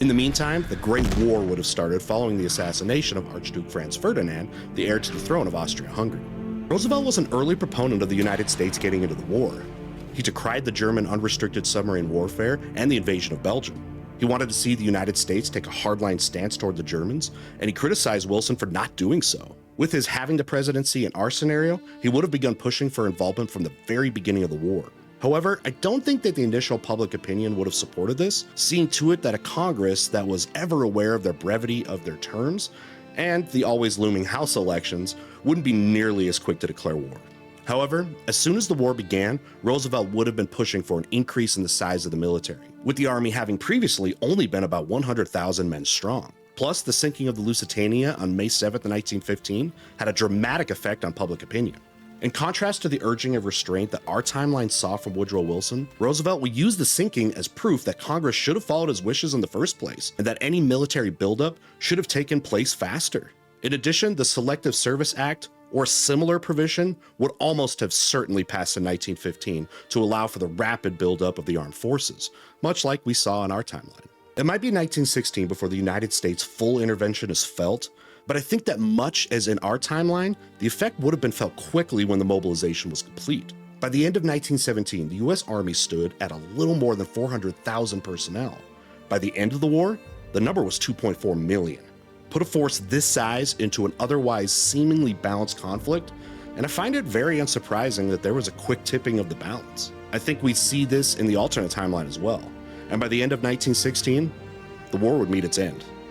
In the meantime, the Great War would have started following the assassination of Archduke Franz Ferdinand, the heir to the throne of Austria-Hungary. Roosevelt was an early proponent of the United States getting into the war. He decried the German unrestricted submarine warfare and the invasion of Belgium. He wanted to see the United States take a hardline stance toward the Germans, and he criticized Wilson for not doing so. With his having the presidency in our scenario, he would have begun pushing for involvement from the very beginning of the war. However, I don't think that the initial public opinion would have supported this, seeing to it that a Congress that was ever aware of the brevity of their terms and the always looming House elections wouldn't be nearly as quick to declare war. However, as soon as the war began, Roosevelt would have been pushing for an increase in the size of the military, with the army having previously only been about 100,000 men strong. Plus, the sinking of the Lusitania on May 7, 1915 had a dramatic effect on public opinion. In contrast to the urging of restraint that our timeline saw from Woodrow Wilson, Roosevelt would use the sinking as proof that Congress should have followed his wishes in the first place, and that any military buildup should have taken place faster. In addition, the Selective Service Act, or a similar provision, would almost have certainly passed in 1915 to allow for the rapid buildup of the armed forces, much like we saw in our timeline. It might be 1916 before the United States' full intervention is felt, but I think that much as in our timeline, the effect would have been felt quickly when the mobilization was complete. By the end of 1917, the US Army stood at a little more than 400,000 personnel. By the end of the war, the number was 2.4 million. Put a force this size into an otherwise seemingly balanced conflict, and I find it very unsurprising that there was a quick tipping of the balance. I think we see this in the alternate timeline as well, and by the end of 1916, the war would meet its end.